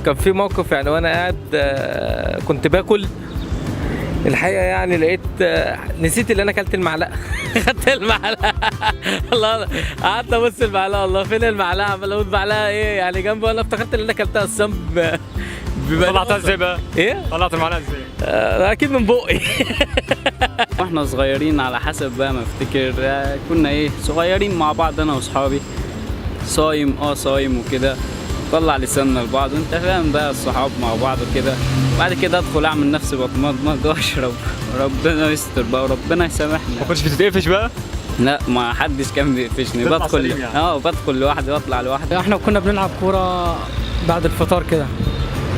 كان في موقف يعني وانا قاعد كنت باكل الحقيقه، يعني لقيت نسيت اللي انا اكلت المعلقه. خدت المعلقه. الله، قعدت ابص المعلقه، الله فين المعلقه؟ عمال اقول معلقه ايه يعني جنبي، وانا افتكرت ان انا اكلتها الصنب. طلعتها ازاي بقى؟ ايه؟ طلعت المعلقه ازاي؟ اكيد من بقي. واحنا صغيرين على حسب بقى ما افتكر، كنا ايه صغيرين مع بعض انا واصحابي، صايم وكده، طلع لساننا لبعض، انت فاهم بقى الصحاب مع بعض وكده. بعد كده ادخل اعمل نفسي بتمضمض واشرب، ربنا يستر بقى وربنا يسامحنا. ما كنتش بتتقفش بقى؟ لا، ما حدش كان بيقفشني، بدخل يعني. بدخل لوحدي واطلع لوحدي. احنا كنا بنلعب كوره بعد الفطار كده،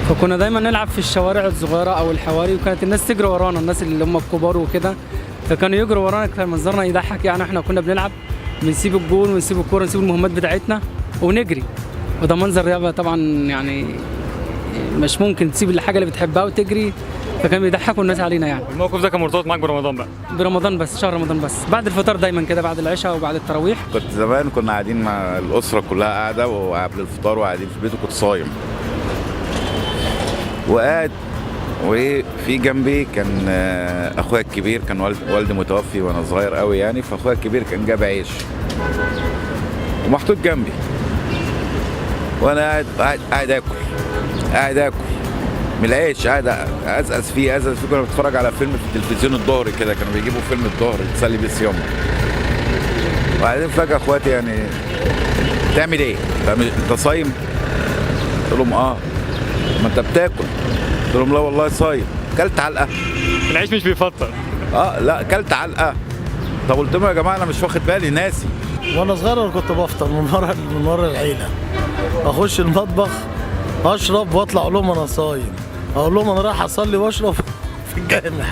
فكنا دايما نلعب في الشوارع الصغيره او الحواري، وكانت الناس تجري ورانا، الناس اللي هم الكبار وكده، فكانوا يجروا ورانا، كان منظرنا يضحك يعني. احنا كنا بنلعب بنسيب الجول ونسيب الكوره ونسيب المهمات بتاعتنا ونجري، وده منظر رياضه طبعا يعني، مش ممكن تسيب الحاجه اللي بتحبها وتجري، فكان بيضحكوا الناس علينا يعني. الموقف ده كان مرتبط معاك برمضان بقى؟ برمضان بس، شهر رمضان بس، بعد الفطار دايما كده، بعد العشاء وبعد التراويح. كنت زمان كنا قاعدين مع الأسرة كلها قاعدة وقبل الفطار وقاعدين في البيت، وكنت صايم وقاعد، وفي جنبي كان أخويا الكبير، كان والدي متوفي وأنا صغير قوي يعني، فأخويا الكبير كان جاب عيش ومحطوط جنبي، وأنا قاعد آكل من العيش، قاعد أزقز فيه. كنا بنتفرج على فيلم في التلفزيون الظهري كده، كانوا بيجيبوا فيلم الظهر تسلي بيه صيام. وبعدين فجأة اخواتي يعني تعمل ايه؟ انت صايم؟ قلت لهم اه. ما انت بتاكل؟ قلت لهم لا والله صايم. كلت علقة؟ العيش مش بيفطر. لا كلت علقة. طب قلت لهم يا جماعة انا مش واخد بالي، ناسي. وانا صغير انا كنت بفطر من ورا العيلة، اخش المطبخ اشرب واطلع اقول لهم انا صايم، اقول لهم انا رايح اصلي واشرب في الجامع.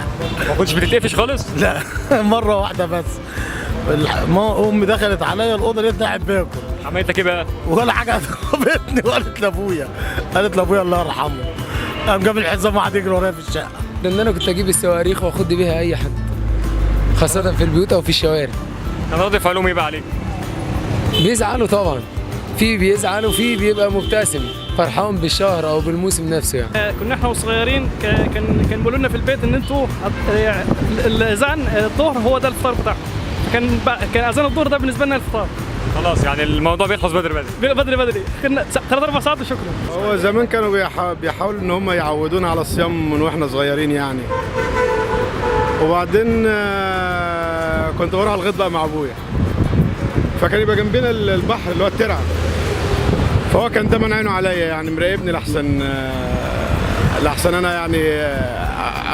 ما كنتش بتتقفش خالص؟ لا. مرة واحدة بس، امي دخلت عليا الاوضه لقيتني قاعد باكل. عملت لك ايه بقى؟ ولا حاجه ضربتني، وقالت لابويا الله يرحمه، قام جاب الحزام وقعد يجري ورايا في الشقه. لان انا كنت اجيب الصواريخ واخد بيها اي حد، خاصه في البيوت او في الشوارع. كان رد فعلهم ايه بقى عليك؟ بيزعلوا طبعا، في بيزعل وفي بيبقى مبتسم فرحان بالشهر او بالموسم نفسه يعني. كنا احنا وصغيرين كان بيقولوا لنا في البيت ان انتوا الاذان الظهر هو ده الفطار بتاعكم، كان اذان الظهر ده بالنسبه لنا الفطار. خلاص يعني الموضوع بيخلص بدري كنا 3-4 ساعات وشكرا. هو زمان كانوا بيحاولوا ان هم يعودونا على الصيام من واحنا صغيرين يعني، وبعدين كنت بروح الغيط بقى مع ابويا، فكان يبقى جنبنا البحر اللي هو الترعه، فهو كان دايما عينه عليا يعني، مراقبني لحسن انا يعني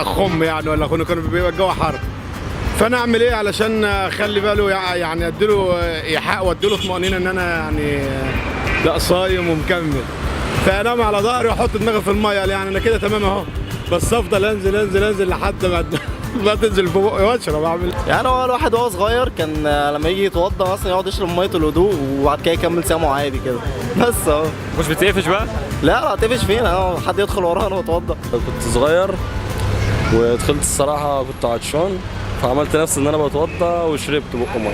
اخم يعني، ولا كانوا بيبقى الجو حر، فانا اعمل ايه علشان اخلي باله يعني، اديله ايحاء واديله طمانينه ان انا يعني لا صايم ومكمل، فانام على ظهري واحط دماغي في الميه يعني انا كده تمام اهو، بس افضل انزل لحد ما تنزل في بقي واشرب اعمل يعني. هو الواحد وهو صغير كان لما يجي يتوضى مثلا يقعد يشرب ميه الوضوء وبعد كده يكمل صيامه عادي كده بس اهو. مش بتقفش بقى؟ لا تقفش فين اهو، حد يدخل ورانا واتوضى. كنت صغير ودخلت الصراحه كنت عطشان، فعملت نفسي ان انا بتوضى وشربت بق ميه.